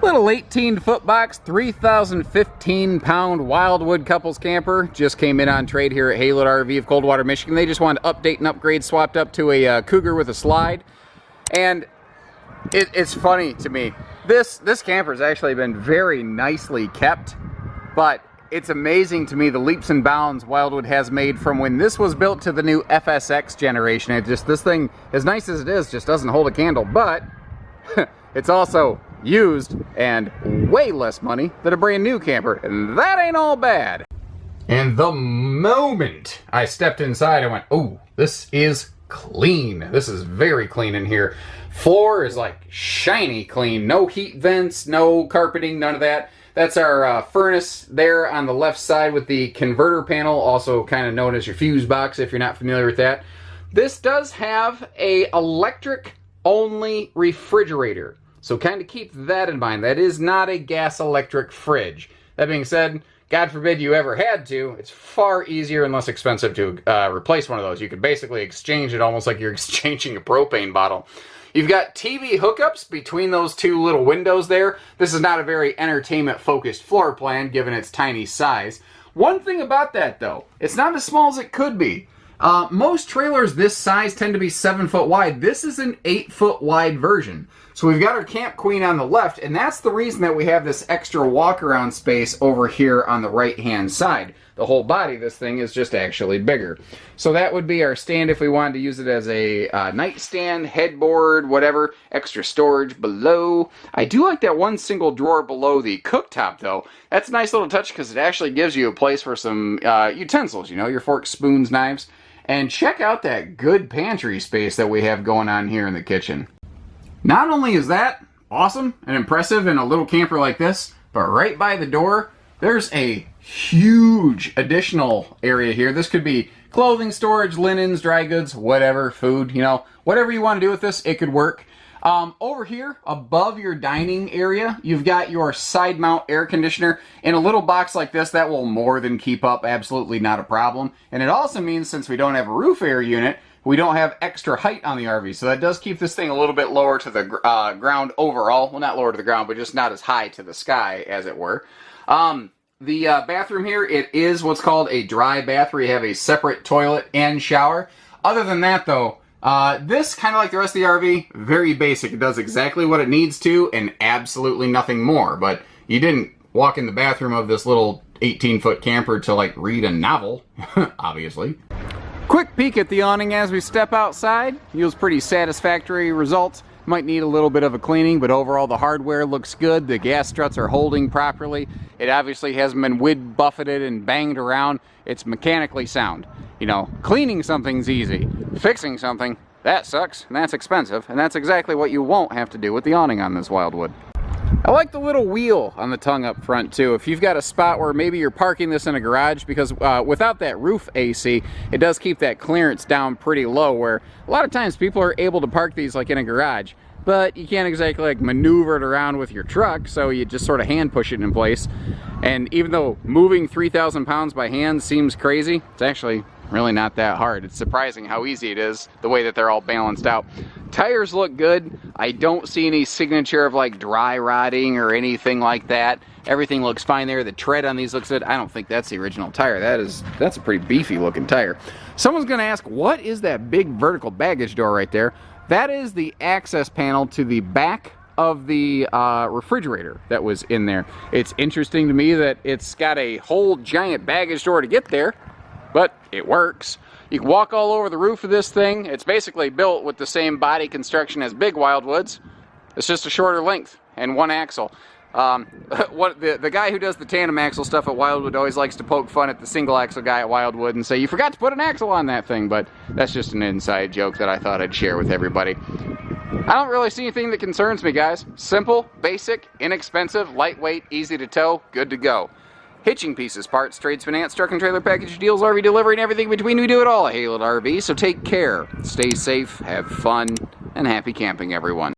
Little 18-foot box, 3,015-pound Wildwood couples camper. Just came in on trade here at Wildwood RV of Coldwater, Michigan. They just wanted to update and upgrade, swapped up to a Cougar with a slide. And it's funny to me. This camper has actually been very nicely kept, but it's amazing to me the leaps and bounds Wildwood has made from when this was built to the new FSX generation. This thing, as nice as it is, just doesn't hold a candle, but it's also used and way less money than a brand new camper, and that ain't all bad. And the moment I stepped inside, I went, oh, this is clean. This is very clean in here. Floor is like shiny clean. No heat vents, no carpeting, none of that. That's our furnace there on the left side with the converter panel, also kind of known as your fuse box if you're not familiar with that. This does have a electric only refrigerator, so kind of keep that in mind. That is not a gas electric fridge. That being said, God forbid you ever had to, it's far easier and less expensive to replace one of those. You could basically exchange it almost like you're exchanging a propane bottle. You've got TV hookups between those two little windows there. This is not a very entertainment-focused floor plan, given its tiny size. One thing about that, though, it's not as small as it could be. Most trailers this size tend to be 7 foot wide. This is an 8 foot wide version. So we've got our Camp Queen on the left, and that's the reason that we have this extra walk-around space over here on the right-hand side. The whole body of this thing is just actually bigger. So that would be our stand if we wanted to use it as a nightstand, headboard, whatever. Extra storage below. I do like that one single drawer below the cooktop, though. That's a nice little touch because it actually gives you a place for some utensils, you know, your forks, spoons, knives. And check out that good pantry space that we have going on here in the kitchen. Not only is that awesome and impressive in a little camper like this, but right by the door, there's a huge additional area here. This could be clothing storage, linens, dry goods, whatever, food, you know, whatever you want to do with this, it could work. Over here, above your dining area, you've got your side mount air conditioner. In a little box like this, that will more than keep up, absolutely not a problem. And it also means, since we don't have a roof air unit, we don't have extra height on the RV, so that does keep this thing a little bit lower to the ground overall. Well, not lower to the ground, but just not as high to the sky, as it were. The bathroom here, it is what's called a dry bath, where you have a separate toilet and shower. Other than that, though, this, kind of like the rest of the RV, very basic. It does exactly what it needs to, and absolutely nothing more. But you didn't walk in the bathroom of this little 18-foot camper to, like, read a novel, obviously. Quick peek at the awning as we step outside. Yields pretty satisfactory results. Might need a little bit of a cleaning, but overall the hardware looks good. The gas struts are holding properly. It obviously hasn't been wind buffeted and banged around. It's mechanically sound. You know, cleaning something's easy. Fixing something, that sucks, and that's expensive, and that's exactly what you won't have to do with the awning on this Wildwood. I like the little wheel on the tongue up front too. If you've got a spot where maybe you're parking this in a garage, because without that roof AC, it does keep that clearance down pretty low, where a lot of times people are able to park these like in a garage, but you can't exactly like maneuver it around with your truck, so you just sort of hand push it in place. And even though moving 3,000 pounds by hand seems crazy, it's actually really not that hard. It's surprising how easy it is, the way that they're all balanced out. Tires look good. I don't see any signature of like dry rotting or anything like that. Everything looks fine there. The tread on these looks good. I don't think that's the original tire. That's a pretty beefy looking tire. Someone's gonna ask, what is that big vertical baggage door right there? That is the access panel to the back of the refrigerator that was in there. It's interesting to me that it's got a whole giant baggage door to get there, but it works. You can walk all over the roof of this thing. It's basically built with the same body construction as big Wildwoods. It's just a shorter length and one axle. The guy who does the tandem axle stuff at Wildwood always likes to poke fun at the single axle guy at Wildwood and say, you forgot to put an axle on that thing, but that's just an inside joke that I thought I'd share with everybody. I don't really see anything that concerns me, guys. Simple, basic, inexpensive, lightweight, easy to tow, good to go. Hitching pieces, parts, trades, finance, truck and trailer package deals, RV delivery, and everything between, we do it all at Wildwood RV. So take care, stay safe, have fun, and happy camping, everyone.